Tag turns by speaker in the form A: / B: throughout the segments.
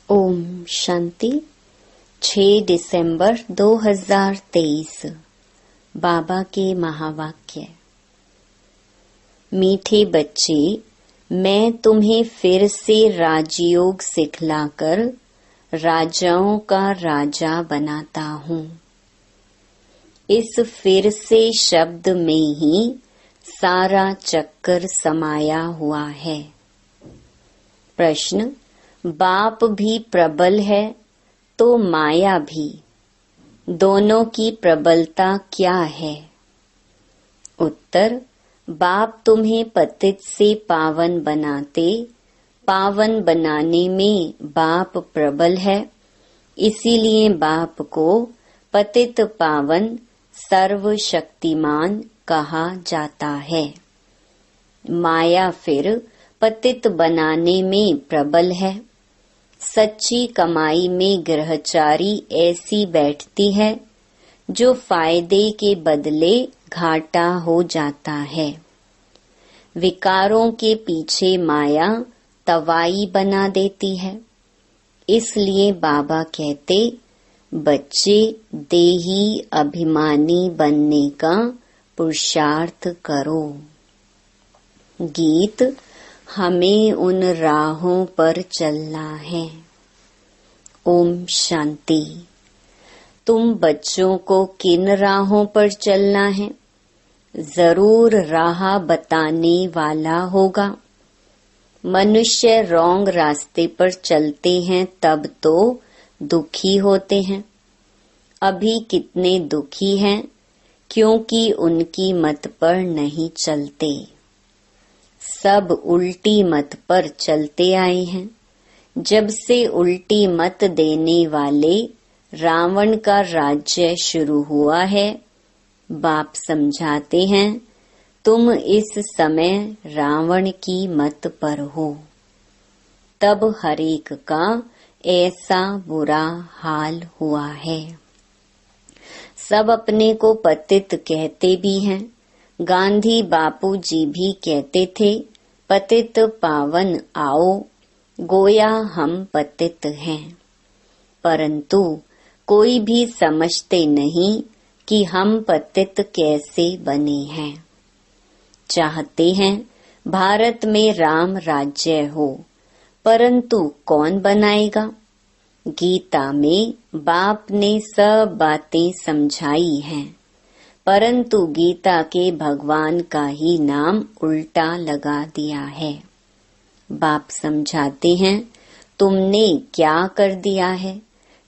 A: ओम शांति। 6 दिसंबर 2023 बाबा के महावाक्य। मीठे बच्चे, मैं तुम्हें फिर से राजयोग सिखलाकर राजाओं का राजा बनाता हूँ। इस फिर से शब्द में ही सारा चक्कर समाया हुआ है। प्रश्न, बाप भी प्रबल है तो माया भी, दोनों की प्रबलता क्या है? उत्तर, बाप तुम्हें पतित से पावन बनाते, पावन बनाने में बाप प्रबल है, इसीलिए बाप को पतित पावन सर्वशक्तिमान कहा जाता है। माया फिर पतित बनाने में प्रबल है। सच्ची कमाई में गृहचारी ऐसी बैठती है जो फायदे के बदले घाटा हो जाता है। विकारों के पीछे माया तवाई बना देती है। इसलिए बाबा कहते, बच्चे देही अभिमानी बनने का पुरुषार्थ करो। गीत, हमें उन राहों पर चलना है। ओम शांति। तुम बच्चों को किन राहों पर चलना है? जरूर राह बताने वाला होगा। मनुष्य रॉन्ग रास्ते पर चलते हैं तब तो दुखी होते हैं। अभी कितने दुखी हैं क्योंकि उनकी मत पर नहीं चलते। सब उल्टी मत पर चलते आए हैं। जब से उल्टी मत देने वाले रावण का राज्य शुरू हुआ है, बाप समझाते हैं, तुम इस समय रावण की मत पर हो। तब हरेक का ऐसा बुरा हाल हुआ है। सब अपने को पतित कहते भी हैं। गांधी बापू जी भी कहते थे, पतित पावन आओ, गोया हम पतित हैं। परंतु कोई भी समझते नहीं कि हम पतित कैसे बने हैं। चाहते हैं भारत में राम राज्य हो, परंतु कौन बनाएगा? गीता में बाप ने सब बातें समझाई हैं, परंतु गीता के भगवान का ही नाम उल्टा लगा दिया है। बाप समझाते हैं, तुमने क्या कर दिया है?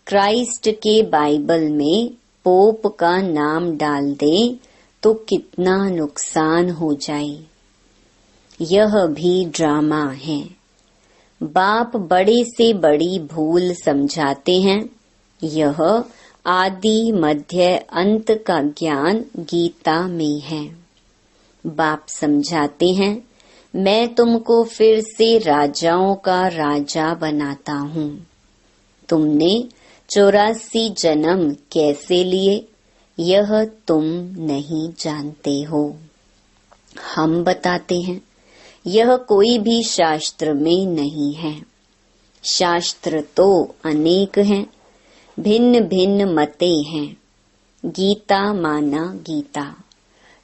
A: क्राइस्ट के बाइबल में पोप का नाम डाल दें तो कितना नुकसान हो जाए। यह भी ड्रामा है। बाप बड़े से बड़ी भूल समझाते हैं। यह आदि मध्य अंत का ज्ञान गीता में है। बाप समझाते हैं, मैं तुमको फिर से राजाओं का राजा बनाता हूँ। तुमने 84 जन्म कैसे लिए, यह तुम नहीं जानते हो। हम बताते हैं, यह कोई भी शास्त्र में नहीं है। शास्त्र तो अनेक हैं, भिन्न भिन्न मतें हैं। गीता माना गीता।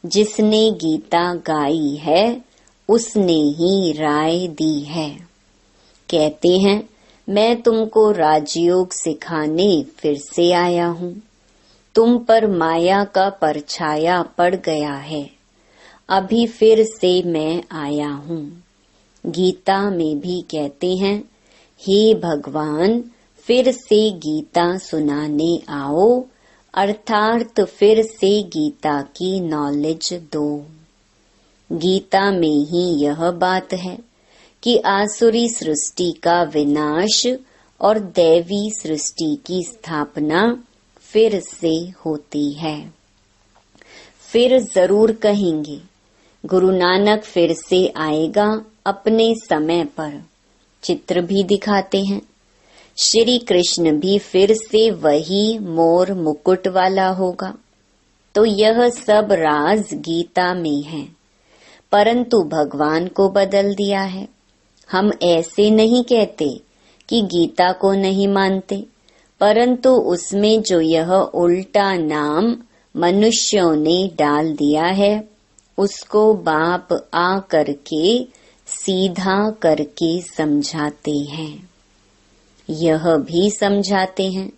A: जिसने गीता गाई है उसने ही राय दी है। कहते हैं, मैं तुमको राजयोग सिखाने फिर से आया हूँ। तुम पर माया का परछाया पड़ गया है, अभी फिर से मैं आया हूँ। गीता में भी कहते हैं, हे भगवान, फिर से गीता सुनाने आओ, अर्थात फिर से गीता की नॉलेज दो। गीता में ही यह बात है कि आसुरी सृष्टि का विनाश और दैवी सृष्टि की स्थापना फिर से होती है। फिर जरूर कहेंगे, गुरु नानक फिर से आएगा अपने समय पर। चित्र भी दिखाते हैं। श्री कृष्ण भी फिर से वही मोर मुकुट वाला होगा। तो यह सब राज गीता में है, परंतु भगवान को बदल दिया है। हम ऐसे नहीं कहते कि गीता को नहीं मानते, परंतु उसमें जो यह उल्टा नाम मनुष्यों ने डाल दिया है, उसको बाप आ करके सीधा करके समझाते हैं। यह भी समझाते हैं,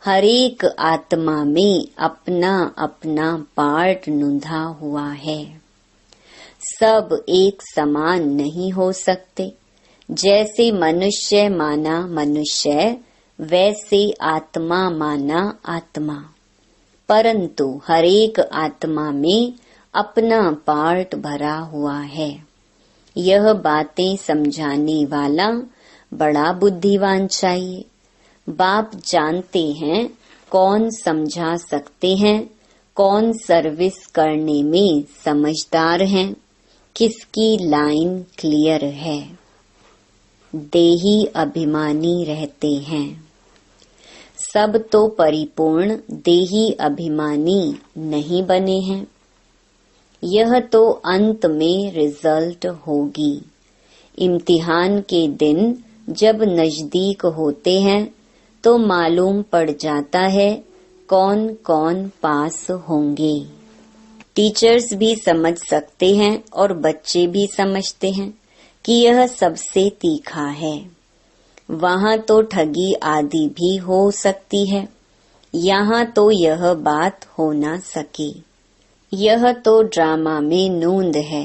A: हर एक आत्मा में अपना अपना पार्ट नुंधा हुआ है। सब एक समान नहीं हो सकते। जैसे मनुष्य माना मनुष्य, वैसे आत्मा माना आत्मा, परंतु हर एक आत्मा में अपना पार्ट भरा हुआ है। यह बातें समझाने वाला बड़ा बुद्धिमान चाहिए। बाप जानते हैं कौन समझा सकते हैं, कौन सर्विस करने में समझदार हैं, किसकी लाइन क्लियर है। देही अभिमानी रहते हैं। सब तो परिपूर्ण देही अभिमानी नहीं बने हैं। यह तो अंत में रिजल्ट होगी। इम्तिहान के दिन जब नजदीक होते हैं तो मालूम पड़ जाता है कौन कौन पास होंगे। टीचर्स भी समझ सकते हैं और बच्चे भी समझते हैं कि यह सबसे तीखा है। वहाँ तो ठगी आदि भी हो सकती है, यहाँ तो यह बात हो ना सके। यह तो ड्रामा में नूंद है,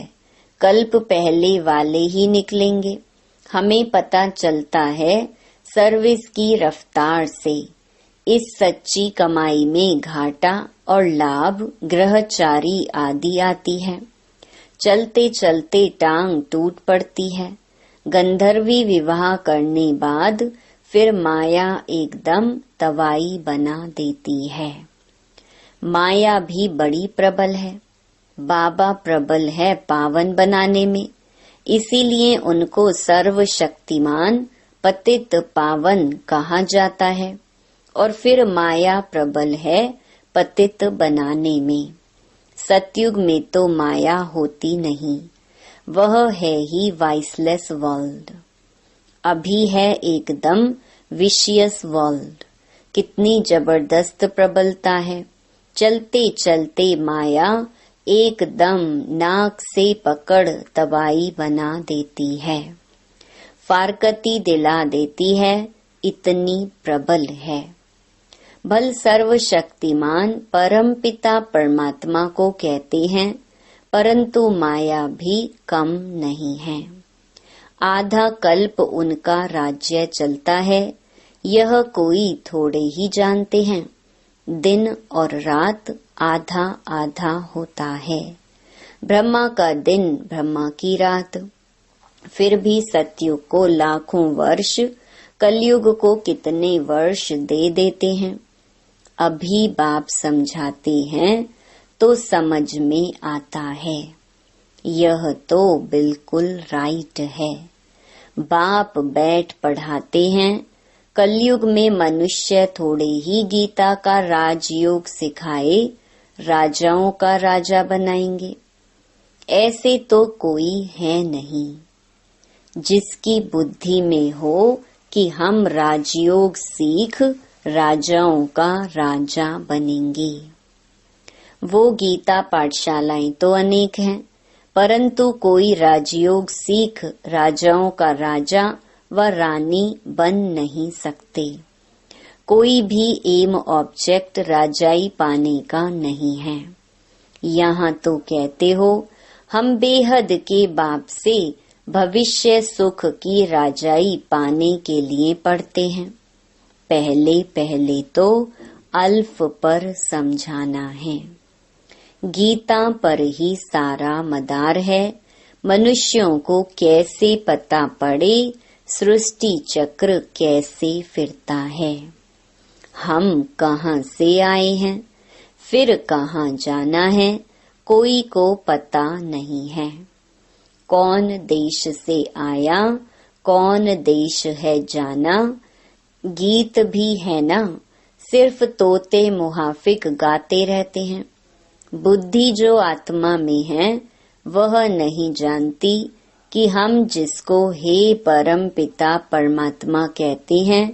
A: कल्प पहले वाले ही निकलेंगे। हमें पता चलता है सर्विस की रफ्तार से। इस सच्ची कमाई में घाटा और लाभ ग्रहचारी आदि आती है। चलते चलते टांग टूट पड़ती है। गंधर्वी विवाह करने बाद फिर माया एकदम तवाई बना देती है। माया भी बड़ी प्रबल है। बाबा प्रबल है पावन बनाने में, इसीलिए उनको सर्वशक्तिमान पतित पावन कहा जाता है। और फिर माया प्रबल है पतित बनाने में। सतयुग में तो माया होती नहीं, वह है ही वाइसलेस वर्ल्ड। अभी है एकदम विशियस वर्ल्ड। कितनी जबरदस्त प्रबलता है। चलते चलते माया एकदम नाक से पकड़ तबाही बना देती है, फारकती दिला देती है, इतनी प्रबल है। भल सर्वशक्तिमान परमपिता परमात्मा को कहते हैं, परंतु माया भी कम नहीं है। आधा कल्प उनका राज्य चलता है, यह कोई थोड़े ही जानते हैं। दिन और रात आधा आधा होता है। ब्रह्मा का दिन, ब्रह्मा की रात। फिर भी सतयुग को लाखों वर्ष, कलयुग को कितने वर्ष दे देते हैं। अभी बाप समझाते हैं तो समझ में आता है। यह तो बिल्कुल राइट है। बाप बैठ पढ़ाते हैं। कलयुग में मनुष्य थोड़े ही गीता का राजयोग सिखाए राजाओं का राजा बनाएंगे। ऐसे तो कोई है नहीं जिसकी बुद्धि में हो कि हम राजयोग सीख राजाओं का राजा बनेंगे। वो गीता पाठशालाएं तो अनेक हैं, परंतु कोई राजयोग सीख राजाओं का राजा व रानी बन नहीं सकते। कोई भी एम ऑब्जेक्ट राजाई पाने का नहीं है। यहाँ तो कहते हो हम बेहद के बाप से भविष्य सुख की राजाई पाने के लिए पढ़ते हैं। पहले पहले तो अल्फ पर समझाना है। गीता पर ही सारा मदार है। मनुष्यों को कैसे पता पड़े सृष्टि चक्र कैसे फिरता है। हम कहाँ से आए हैं, फिर कहाँ जाना है, कोई को पता नहीं है। कौन देश से आया, कौन देश है जाना, गीत भी है ना, सिर्फ तोते मुहाफिक गाते रहते हैं। बुद्धि जो आत्मा में है वह नहीं जानती कि हम जिसको हे परम पिता परमात्मा कहते हैं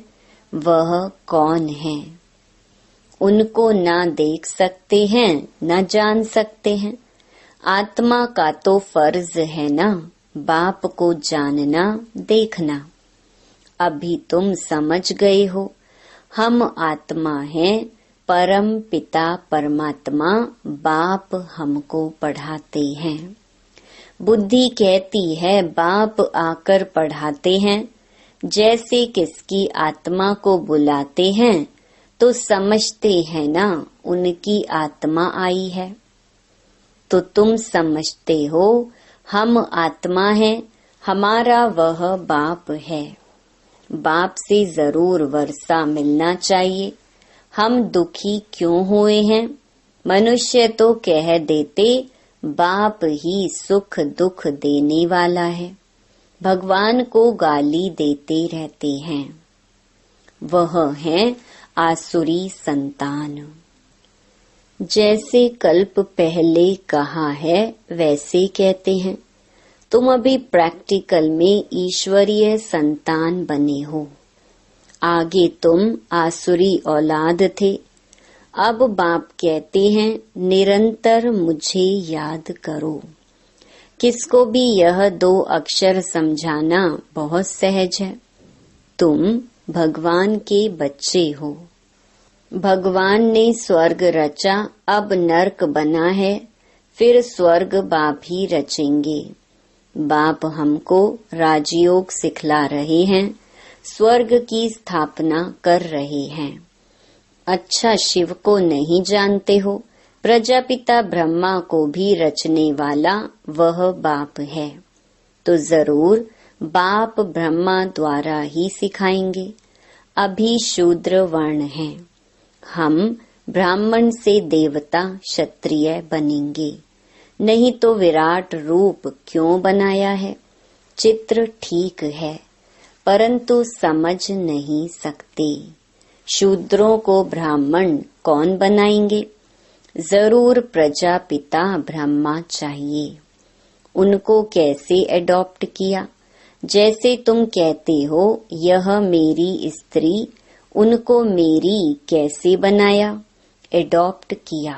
A: वह कौन है। उनको ना देख सकते हैं न जान सकते हैं। आत्मा का तो फर्ज है ना बाप को जानना देखना। अभी तुम समझ गए हो हम आत्मा हैं, परम पिता परमात्मा बाप हमको पढ़ाते हैं। बुद्धि कहती है बाप आकर पढ़ाते हैं। जैसे किसकी आत्मा को बुलाते हैं तो समझते हैं ना उनकी आत्मा आई है। तो तुम समझते हो हम आत्मा हैं, हमारा वह बाप है। बाप से जरूर वर्षा मिलना चाहिए। हम दुखी क्यों हुए हैं? मनुष्य तो कह देते बाप ही सुख दुख देने वाला है। भगवान को गाली देते रहते हैं। वह हैं आसुरी संतान। जैसे कल्प पहले कहा है वैसे कहते हैं। तुम अभी प्रैक्टिकल में ईश्वरीय संतान बने हो। आगे तुम आसुरी औलाद थे। अब बाप कहते हैं निरंतर मुझे याद करो। किसको भी यह 2 अक्षर समझाना बहुत सहज है। तुम भगवान के बच्चे हो। भगवान ने स्वर्ग रचा, अब नरक बना है, फिर स्वर्ग बाप ही रचेंगे। बाप हमको राजयोग सिखला रहे हैं, स्वर्ग की स्थापना कर रहे हैं। अच्छा शिव को नहीं जानते हो? प्रजापिता ब्रह्मा को भी रचने वाला वह बाप है। तो जरूर बाप ब्रह्मा द्वारा ही सिखाएंगे। अभी शूद्र वर्ण है, हम ब्राह्मण से देवता क्षत्रिय बनेंगे। नहीं तो विराट रूप क्यों बनाया है? चित्र ठीक है परंतु समझ नहीं सकते। शूद्रों को ब्राह्मण कौन बनाएंगे? जरूर प्रजापिता ब्रह्मा चाहिए। उनको कैसे एडॉप्ट किया? जैसे तुम कहते हो यह मेरी स्त्री, उनको मेरी कैसे बनाया? एडॉप्ट किया।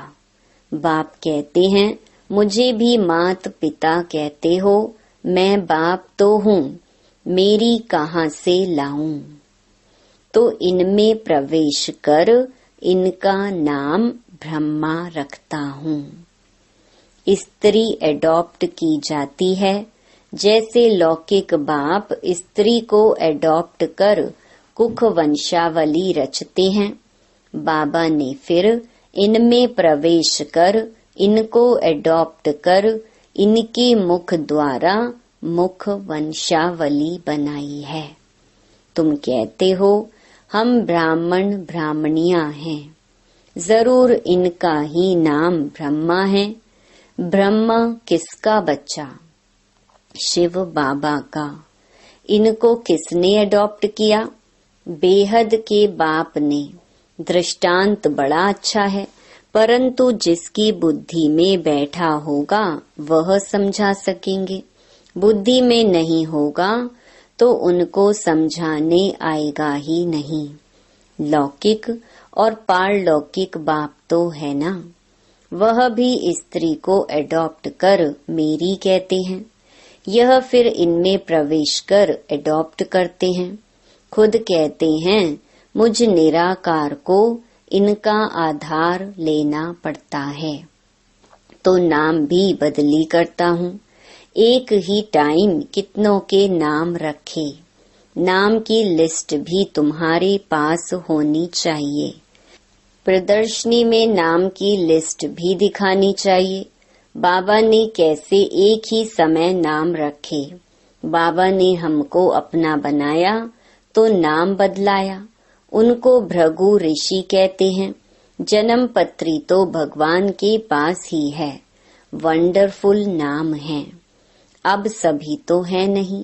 A: बाप कहते हैं मुझे भी मात पिता कहते हो, मैं बाप तो हूँ, मेरी कहाँ से लाऊं? तो इनमें प्रवेश कर इनका नाम ब्रह्मा रखता हूँ। स्त्री एडॉप्ट की जाती है। जैसे लौकिक बाप स्त्री को एडॉप्ट कर कुख वंशावली रचते हैं, बाबा ने फिर इनमें प्रवेश कर इनको एडॉप्ट कर इनके मुख द्वारा मुख वंशावली बनाई है। तुम कहते हो हम ब्राह्मण ब्राह्मणियां हैं। जरूर इनका ही नाम ब्रह्मा है। ब्रह्मा किसका बच्चा? शिव बाबा का। इनको किसने एडॉप्ट किया? बेहद के बाप ने। दृष्टांत बड़ा अच्छा है परंतु जिसकी बुद्धि में बैठा होगा वह समझा सकेंगे। बुद्धि में नहीं होगा तो उनको समझाने आएगा ही नहीं। लौकिक और पारलौकिक बाप तो है ना, वह भी स्त्री को एडॉप्ट कर मेरी कहते हैं। यह फिर इनमें प्रवेश कर एडॉप्ट करते हैं। खुद कहते हैं मुझ निराकार को इनका आधार लेना पड़ता है, तो नाम भी बदली करता हूँ। एक ही टाइम कितनों के नाम रखे। नाम की लिस्ट भी तुम्हारे पास होनी चाहिए। प्रदर्शनी में नाम की लिस्ट भी दिखानी चाहिए। बाबा ने कैसे एक ही समय नाम रखे। बाबा ने हमको अपना बनाया तो नाम बदलाया। उनको भृगु ऋषि कहते हैं। जन्म पत्री तो भगवान के पास ही है। वंडरफुल नाम है। अब सभी तो है नहीं,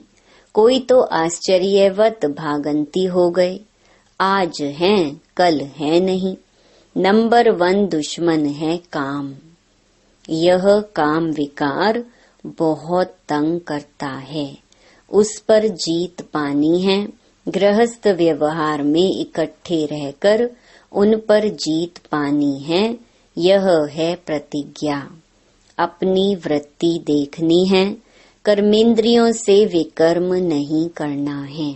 A: कोई तो आश्चर्यवत भागंती हो गए। आज हैं कल है नहीं। नंबर 1 दुश्मन है काम। यह काम विकार बहुत तंग करता है, उस पर जीत पानी है। गृहस्थ व्यवहार में इकट्ठे रहकर उन पर जीत पानी है, यह है प्रतिज्ञा। अपनी वृत्ति देखनी है, कर्मेंद्रियों से विकर्म नहीं करना है।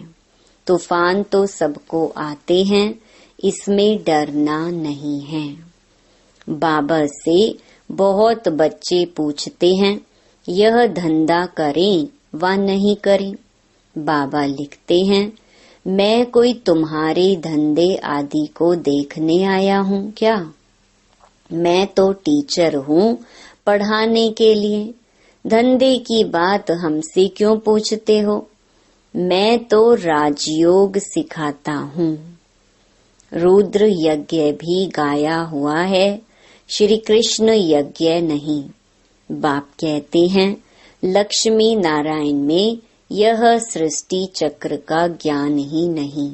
A: तूफान तो सबको आते हैं, इसमें डरना नहीं है। बाबा से बहुत बच्चे पूछते हैं, यह धंधा करें व नहीं करें। बाबा लिखते हैं, मैं कोई तुम्हारे धंधे आदि को देखने आया हूँ क्या? मैं तो टीचर हूँ पढ़ाने के लिए। धंधे की बात हमसे क्यों पूछते हो? मैं तो राजयोग सिखाता हूँ। रुद्र यज्ञ भी गाया हुआ है, श्री कृष्ण यज्ञ नहीं। बाप कहते हैं, लक्ष्मी नारायण में यह सृष्टि चक्र का ज्ञान ही नहीं।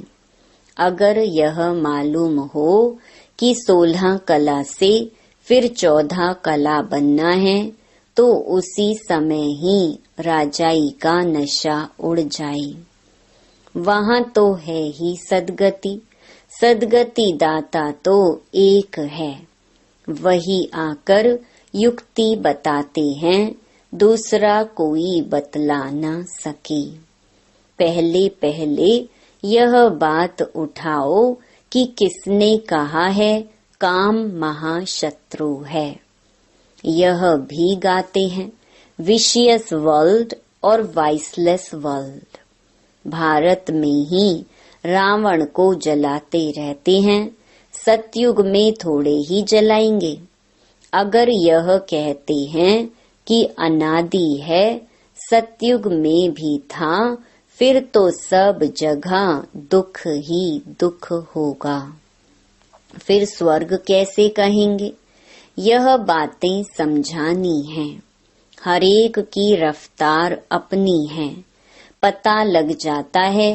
A: अगर यह मालूम हो कि 16 कला से फिर 14 कला बनना है, तो उसी समय ही राजाई का नशा उड़ जाए। वहाँ तो है ही सदगति। सदगति दाता तो एक है, वही आकर युक्ति बताते हैं, दूसरा कोई बतला न सके। पहले पहले यह बात उठाओ कि किसने कहा है काम महाशत्रु है। यह भी गाते हैं, विशियस वर्ल्ड और वाइसलेस वर्ल्ड। भारत में ही रावण को जलाते रहते हैं, सतयुग में थोड़े ही जलाएंगे। अगर यह कहते हैं कि अनादि है, सतयुग में भी था, फिर तो सब जगह दुख ही दुख होगा। फिर स्वर्ग कैसे कहेंगे? यह बातें समझानी हैं। हरेक की रफ्तार अपनी है, पता लग जाता है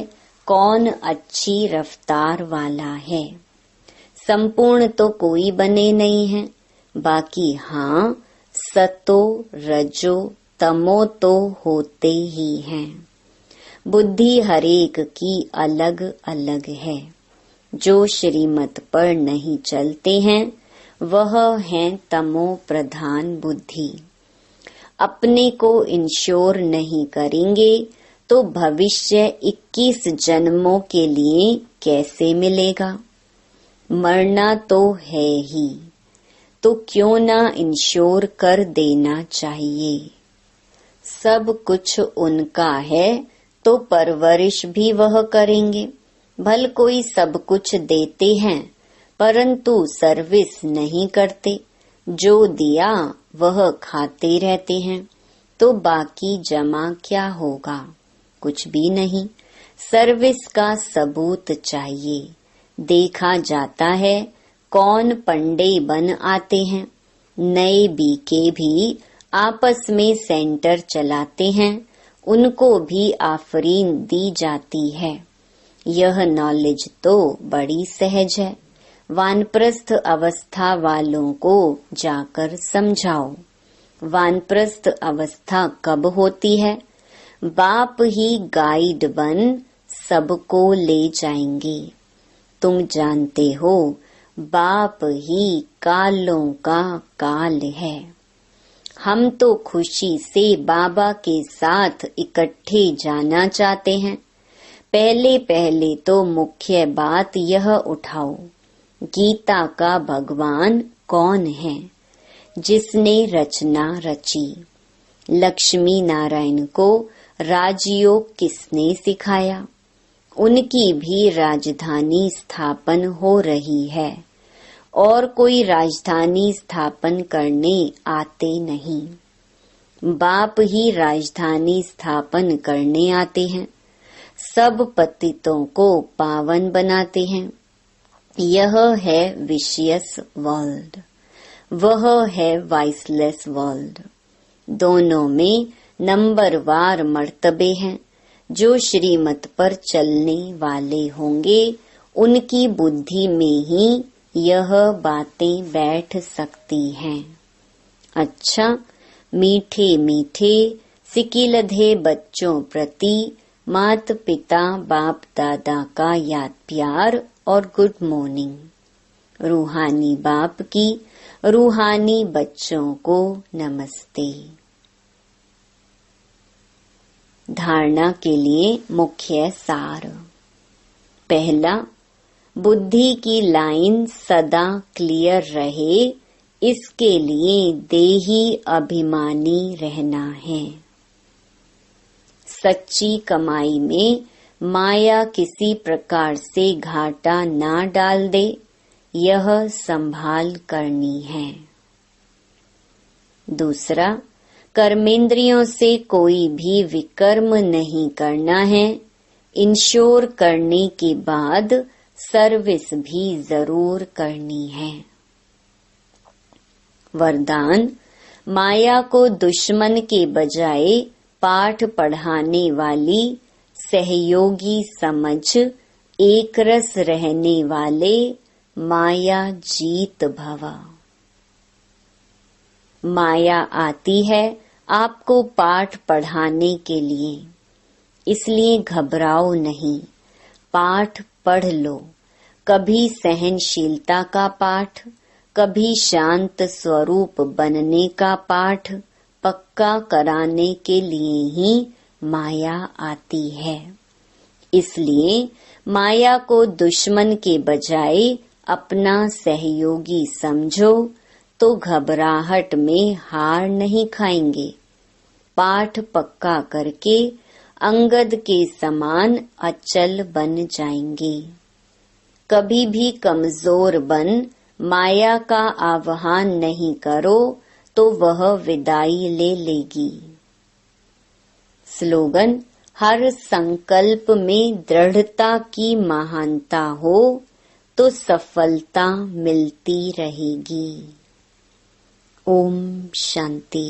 A: कौन अच्छी रफ्तार वाला है। संपूर्ण तो कोई बने नहीं है, बाकी हाँ सतो रजो तमो तो होते ही हैं। बुद्धि हरेक की अलग अलग है। जो श्रीमत पर नहीं चलते हैं, वह हैं तमो प्रधान बुद्धि। अपने को इंश्योर नहीं करेंगे तो भविष्य 21 जन्मों के लिए कैसे मिलेगा? मरना तो है ही, तो क्यों ना इंश्योर कर देना चाहिए। सब कुछ उनका है तो परवरिश भी वह करेंगे। भल कोई सब कुछ देते हैं परंतु सर्विस नहीं करते, जो दिया वह खाते रहते हैं, तो बाकी जमा क्या होगा? कुछ भी नहीं। सर्विस का सबूत चाहिए। देखा जाता है कौन पंडे बन आते हैं। नए बीके भी आपस में सेंटर चलाते हैं, उनको भी आफरीन दी जाती है। यह नॉलेज तो बड़ी सहज है। वानप्रस्थ अवस्था वालों को जाकर समझाओ। वानप्रस्थ अवस्था कब होती है? बाप ही गाइड बन सबको ले जाएंगे। तुम जानते हो बाप ही कालों का काल है। हम तो खुशी से बाबा के साथ इकट्ठे जाना चाहते हैं। पहले पहले तो मुख्य बात यह उठाओ, गीता का भगवान कौन है? जिसने रचना रची। लक्ष्मी नारायण को राजयोग किसने सिखाया? उनकी भी राजधानी स्थापन हो रही है और कोई राजधानी स्थापन करने आते नहीं। बाप ही राजधानी स्थापन करने आते हैं। सब पतितों को पावन बनाते हैं। यह है विशियस वर्ल्ड, वह है वाइसलेस वर्ल्ड। दोनों में नंबरवार मर्तबे हैं। जो श्रीमत पर चलने वाले होंगे उनकी बुद्धि में ही यह बातें बैठ सकती हैं। अच्छा, मीठे मीठे सिकिलधे बच्चों प्रति माता पिता बाप दादा का याद प्यार और गुड मॉर्निंग। रूहानी बाप की रूहानी बच्चों को नमस्ते। धारणा के लिए मुख्य सार। पहला, बुद्धि की लाइन सदा क्लियर रहे, इसके लिए देही अभिमानी रहना है। सच्ची कमाई में माया किसी प्रकार से घाटा ना डाल दे, यह संभाल करनी है। दूसरा, कर्मेंद्रियों से कोई भी विकर्म नहीं करना है। इंश्योर करने के बाद सर्विस भी जरूर करनी है। वरदान, माया को दुश्मन के बजाय पाठ पढ़ाने वाली सहयोगी समझ एक रस रहने वाले माया जीत भवा। माया आती है आपको पाठ पढ़ाने के लिए, इसलिए घबराओ नहीं, पाठ पढ़ लो। कभी सहनशीलता का पाठ, कभी शांत स्वरूप बनने का पाठ पक्का कराने के लिए ही माया आती है। इसलिए माया को दुश्मन के बजाय अपना सहयोगी समझो तो घबराहट में हार नहीं खाएंगे। पाठ पक्का करके अंगद के समान अचल बन जाएंगे। कभी भी कमजोर बन माया का आह्वान नहीं करो तो वह विदाई ले लेगी। स्लोगन, हर संकल्प में दृढ़ता की महानता हो तो सफलता मिलती रहेगी। ओम शांति।